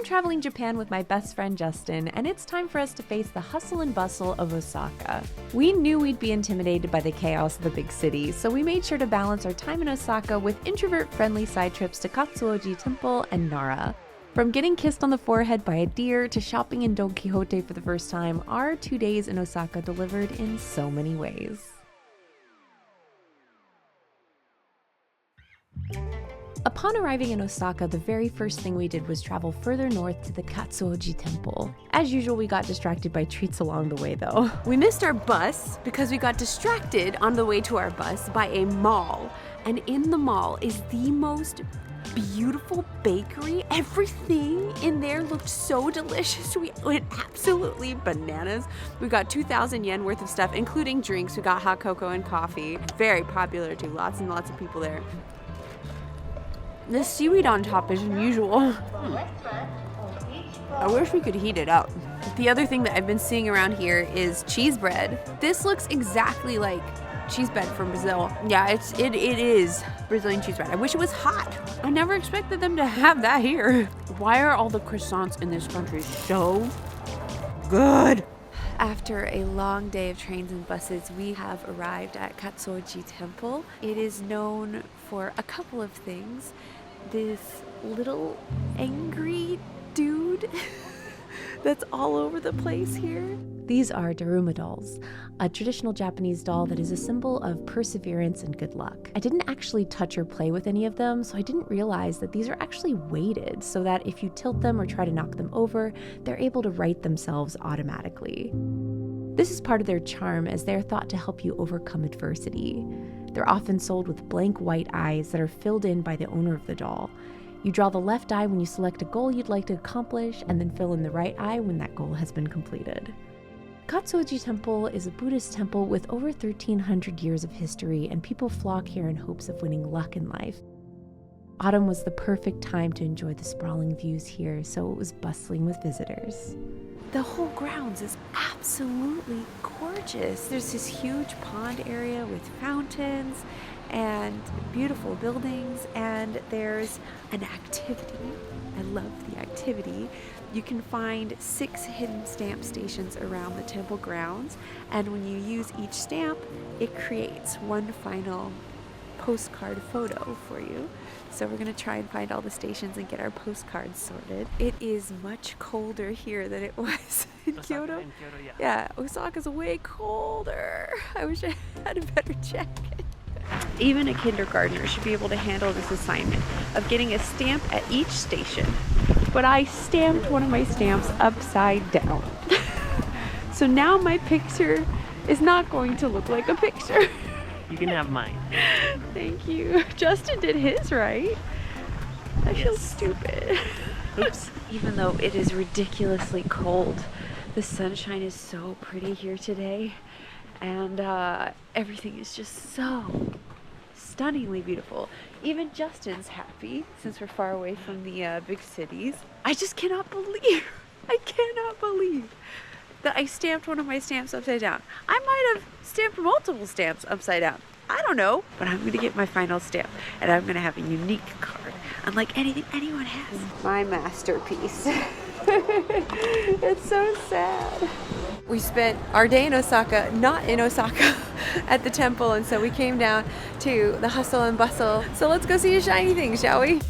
traveling Japan with my best friend Justin, and it's time for us to face the hustle and bustle of Osaka. We knew we'd be intimidated by the chaos of the big city, so we made sure to balance our time in Osaka with introvert-friendly side trips to Katsuoji Temple and Nara. From getting kissed on the forehead by a deer to shopping in Don Quixote for the first time, our 2 days in Osaka delivered in so many ways. Upon arriving in Osaka, the very first thing we did was travel further north to the Katsuoji Temple. As usual, we got distracted by treats along the way though. We missed our bus because we got distracted on the way to our bus by a mall. And in the mall is the most beautiful bakery. Everything in there looked so delicious. We went absolutely bananas. We got 2,000 yen worth of stuff, including drinks. We got hot cocoa and coffee. Very popular too, lots and lots of people there. The seaweed on top is unusual. I wish we could heat it up. The other thing that I've been seeing around here is cheese bread. This looks exactly like cheese bread from Brazil. Yeah, it is Brazilian cheese bread. I wish it was hot. I never expected them to have that here. Why are all the croissants in this country so good? After a long day of trains and buses, we have arrived at Katsuoji Temple. It is known for a couple of things. This little angry dude that's all over the place here. These are Daruma dolls, a traditional Japanese doll that is a symbol of perseverance and good luck. I didn't actually touch or play with any of them, so I didn't realize that these are actually weighted so that if you tilt them or try to knock them over, they're able to right themselves automatically. This is part of their charm, as they're thought to help you overcome adversity. They're often sold with blank white eyes that are filled in by the owner of the doll. You draw the left eye when you select a goal you'd like to accomplish, and then fill in the right eye when that goal has been completed. Katsuoji Temple is a Buddhist temple with over 1,300 years of history, and people flock here in hopes of winning luck in life. Autumn was the perfect time to enjoy the sprawling views here, so it was bustling with visitors. The whole grounds is absolutely gorgeous. There's this huge pond area with fountains and beautiful buildings, and there's an activity. I love the activity. You can find 6 hidden stamp stations around the temple grounds, and when you use each stamp, it creates one final postcard photo for you. So we're gonna try and find all the stations and get our postcards sorted. It is much colder here than it was in Kyoto. Yeah, Osaka's way colder. I wish I had a better jacket. Even a kindergartner should be able to handle this assignment of getting a stamp at each station. But I stamped one of my stamps upside down. So now my picture is not going to look like a picture. You can have mine. Thank you. Justin did his right. I feel stupid. Oops. Even though it is ridiculously cold, the sunshine is so pretty here today, and everything is just so stunningly beautiful. Even Justin's happy since we're far away from the big cities. I just cannot believe that I stamped one of my stamps upside down. I might have stamped multiple stamps upside down. I don't know, but I'm gonna get my final stamp, and I'm gonna have a unique card, unlike anything anyone has. My masterpiece. It's so sad. We spent our day in Osaka, not in Osaka, at the temple, and so we came down to the hustle and bustle. So let's go see a shiny thing, shall we?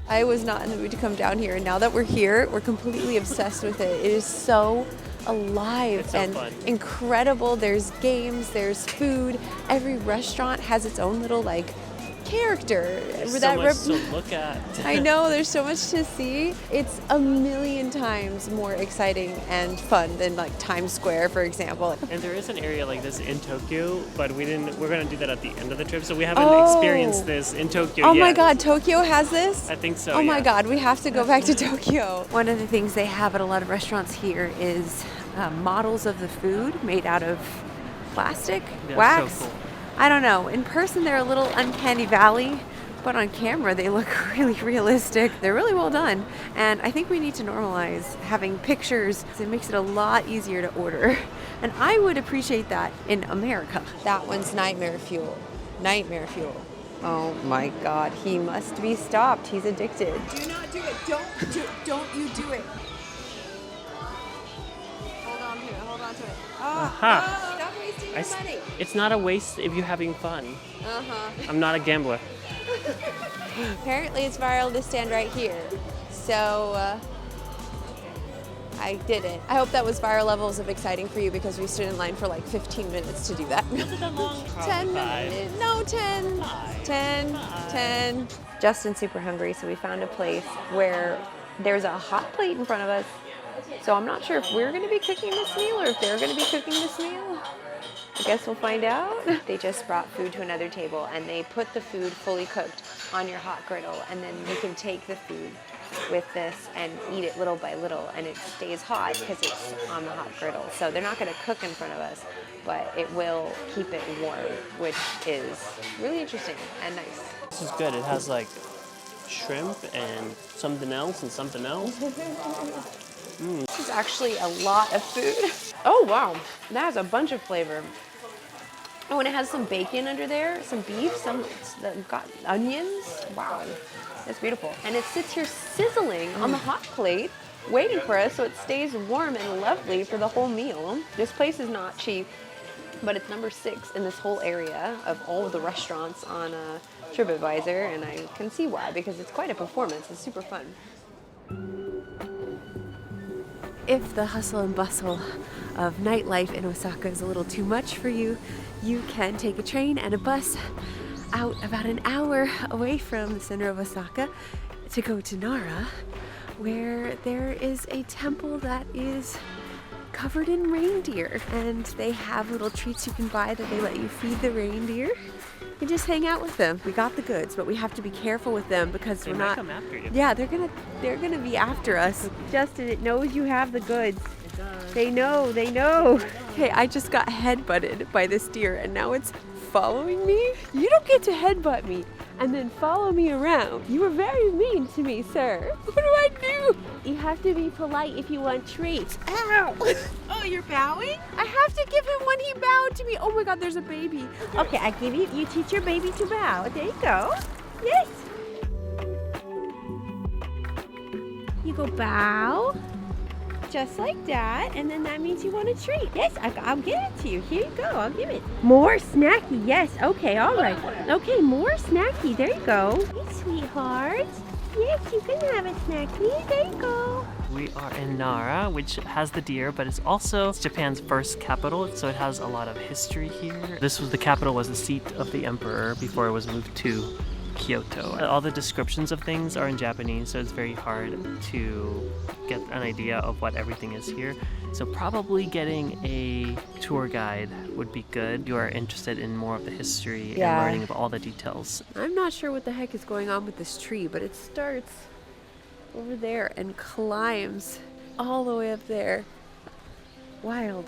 I was not in the mood to come down here, and now that we're here, we're completely obsessed with it. It is so alive and incredible. There's games, there's food. Every restaurant has its own little character. There's so much to look at. I know, there's so much to see. It's a million times more exciting and fun than Times Square, for example. And there is an area like this in Tokyo, but we're going to do that at the end of the trip, so we haven't experienced this in Tokyo yet. Oh my god, Tokyo has this? I think so. Oh my god, we have to go back to Tokyo. One of the things they have at a lot of restaurants here is models of the food made out of plastic, wax. So cool. I don't know. In person, they're a little uncanny valley, but on camera, they look really realistic. They're really well done. And I think we need to normalize having pictures. It makes it a lot easier to order. And I would appreciate that in America. That one's nightmare fuel. Nightmare fuel. Oh my God, he must be stopped. He's addicted. Do not do it. Don't you do it. Hold on to it. Hold on to it. Aha. Stop wasting your money. It's not a waste if you're having fun. I'm not a gambler. Apparently it's viral to stand right here. So I did it. I hope that was viral levels of exciting for you because we stood in line for like 15 minutes to do that. 10 minutes. No, 10. 10. Justin's super hungry, so we found a place where there's a hot plate in front of us. So I'm not sure if we're going to be cooking this meal or if they're going to be cooking this meal. I guess we'll find out. They just brought food to another table and they put the food fully cooked on your hot griddle, and then you can take the food with this and eat it little by little, and it stays hot because it's on the hot griddle. So they're not going to cook in front of us, but it will keep it warm, which is really interesting and nice. This is good. It has like shrimp and something else and something else. This is actually a lot of food. Oh wow, that has a bunch of flavor. Oh, and it has some bacon under there, some beef, some got onions. Wow, that's beautiful. And it sits here sizzling on the hot plate, waiting for us, so it stays warm and lovely for the whole meal. This place is not cheap, but it's number 6 in this whole area of all of the restaurants on TripAdvisor, and I can see why, because it's quite a performance. It's super fun. If the hustle and bustle of nightlife in Osaka is a little too much for you, you can take a train and a bus out about an hour away from the center of Osaka to go to Nara, where there is a temple that is covered in reindeer, and they have little treats you can buy that they let you feed the reindeer. You just hang out with them. We got the goods, but we have to be careful with them because They we're might not. come after you. Yeah, they're gonna be after us. Justin, it knows you have the goods. It does. They know. Okay, I just got headbutted by this deer and now it's following me. You don't get to headbutt me and then follow me around. You were very mean to me, sir. What do I do? You have to be polite if you want treats. Ow! Oh, you're bowing? I have to give him when he bowed to me. Oh my God, there's a baby. Okay, I give you. You teach your baby to bow. There you go. Yes. You go bow, just like that, and then that means you want a treat. Yes, I'll give it to you. Here you go. I'll give it. More snacky. Yes. Okay. All right. Okay. More snacky. There you go. Hey, sweetheart. Yes, you can have a snacky. There you go. We are in Nara, which has the deer, but it's also Japan's first capital, so it has a lot of history here. This was the seat of the emperor before it was moved to Kyoto. All the descriptions of things are in Japanese, so it's very hard to get an idea of what everything is here. So probably getting a tour guide would be good. You are interested in more of the history and learning about all the details. I'm not sure what the heck is going on with this tree, but it starts over there and climbs all the way up there. Wild.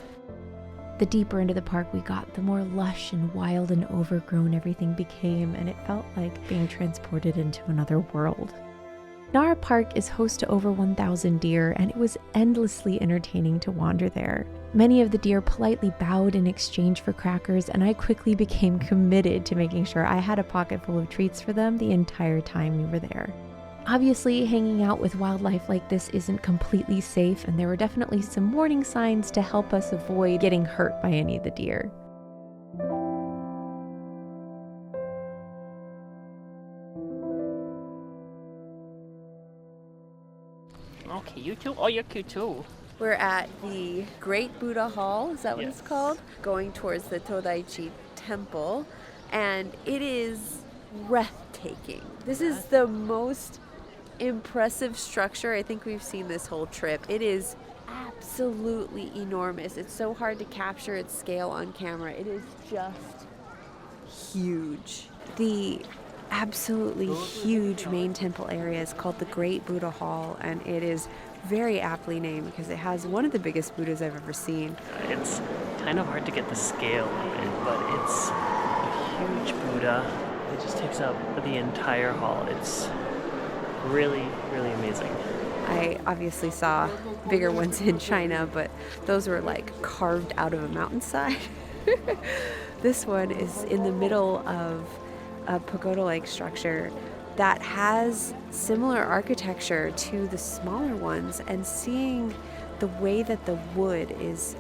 The deeper into the park we got, the more lush and wild and overgrown everything became, and it felt like being transported into another world. Nara Park is host to over 1,000 deer, and it was endlessly entertaining to wander there. Many of the deer politely bowed in exchange for crackers, and I quickly became committed to making sure I had a pocket full of treats for them the entire time we were there. Obviously, hanging out with wildlife like this isn't completely safe, and there were definitely some warning signs to help us avoid getting hurt by any of the deer. Okay, you too? Oh, you're cute too. We're at the Great Buddha Hall, is that what it's Yes. called? Going towards the Todaichi Temple, and it is breathtaking. This is the most impressive structure I think we've seen this whole trip. It is absolutely enormous. It's so hard to capture its scale on camera. It is just huge. The absolutely huge main temple area is called the Great Buddha Hall, and it is very aptly named because it has one of the biggest Buddhas I've ever seen. It's kind of hard to get the scale of it, but it's a huge Buddha. It just takes up the entire hall. It's really, really amazing. I obviously saw bigger ones in China, but those were like carved out of a mountainside. This one is in the middle of a pagoda-like structure that has similar architecture to the smaller ones, and seeing the way that the wood is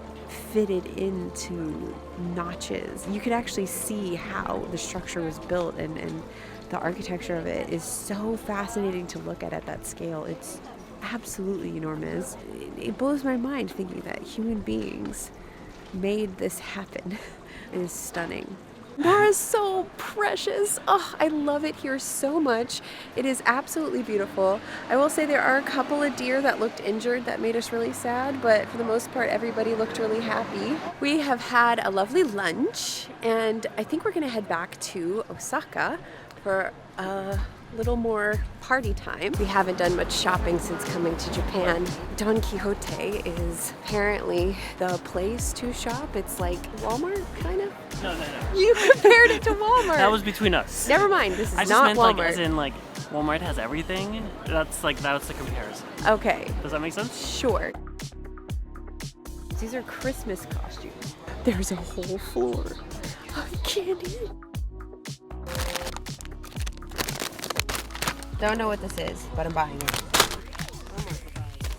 fitted into notches, you could actually see how the structure was built, and the architecture of it is so fascinating to look at that scale. It's absolutely enormous. It blows my mind thinking that human beings made this happen. It is stunning. Nara's so precious. Oh, I love it here so much. It is absolutely beautiful. I will say there are a couple of deer that looked injured that made us really sad, but for the most part, everybody looked really happy. We have had a lovely lunch, and I think we're gonna head back to Osaka for a little more party time. We haven't done much shopping since coming to Japan. Don Quixote is apparently the place to shop. It's like Walmart, kind of? No. You compared it to Walmart. That was between us. Never mind, this is I just not meant Walmart. like as in like Walmart has everything. That's the comparison. Okay, Does that make sense? sure. These are Christmas costumes. There's a whole floor of candy. Don't know what this is, but I'm buying it.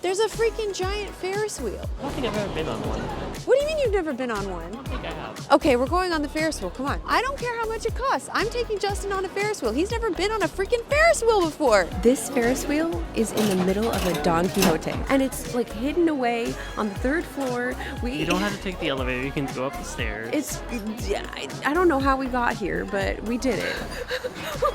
There's a freaking giant Ferris wheel. I don't think I've ever been on one. What do you mean you've never been on one? I think I have. Okay, we're going on the Ferris wheel. Come on. I don't care how much it costs. I'm taking Justin on a Ferris wheel. He's never been on a freaking Ferris wheel before. This Ferris wheel is in the middle of a Don Quixote, and it's like hidden away on the 3rd floor. You don't have to take the elevator. You can go up the stairs. I don't know how we got here, but we did it.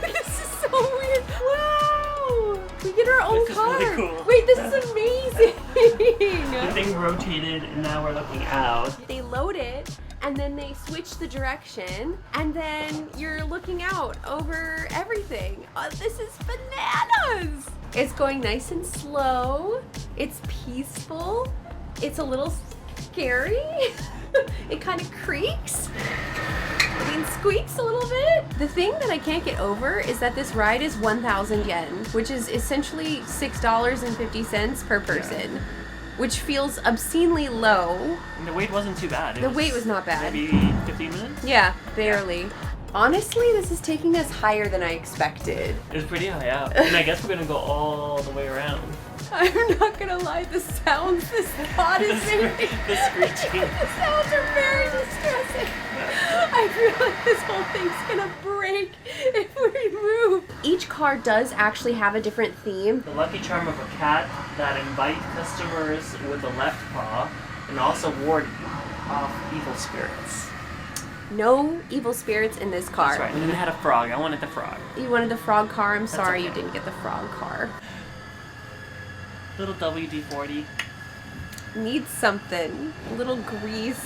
This is so weird. Wow! We get our own This is car. really cool. Wait, this is amazing. The thing rotated, and now we're looking out. They load it, and then they switch the direction, and then you're looking out over everything. This is bananas! It's going nice and slow. It's peaceful. It's a little scary. It kind of creaks. Squeaks a little bit. The thing that I can't get over is that this ride is 1,000 yen, which is essentially $6.50 per person, which feels obscenely low. And the wait wasn't too bad. The wait was not bad. Maybe 15 minutes? Yeah, barely. Honestly, this is taking us higher than I expected. It was pretty high up. And I guess we're gonna go all the way around. I'm not gonna lie, the sounds this spot is making. The screeching. The sounds are very distressing. I feel like this whole thing's gonna break if we move. Each car does actually have a different theme. The lucky charm of a cat that invite customers with a left paw and also ward off evil spirits. No evil spirits in this car. That's right. And then it had a frog. I wanted the frog. You wanted the frog car? I'm sorry okay. you didn't get the frog car. Little WD-40. Needs something. A little grease.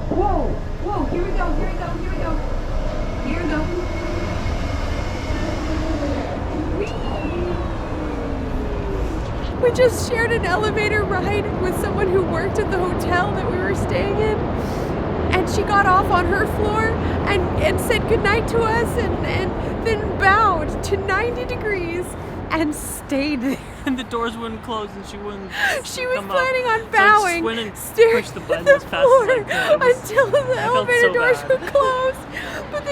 Whoa, here we go. We just shared an elevator ride with someone who worked at the hotel that we were staying in. And she got off on her floor and said goodnight to us and then bowed to 90 degrees and stayed there. And the doors wouldn't close and she wouldn't She was come planning up. on bowing, So I just went and staring pushed the at button the as fast as floor I could. until the felt elevator so doors bad. were closed. But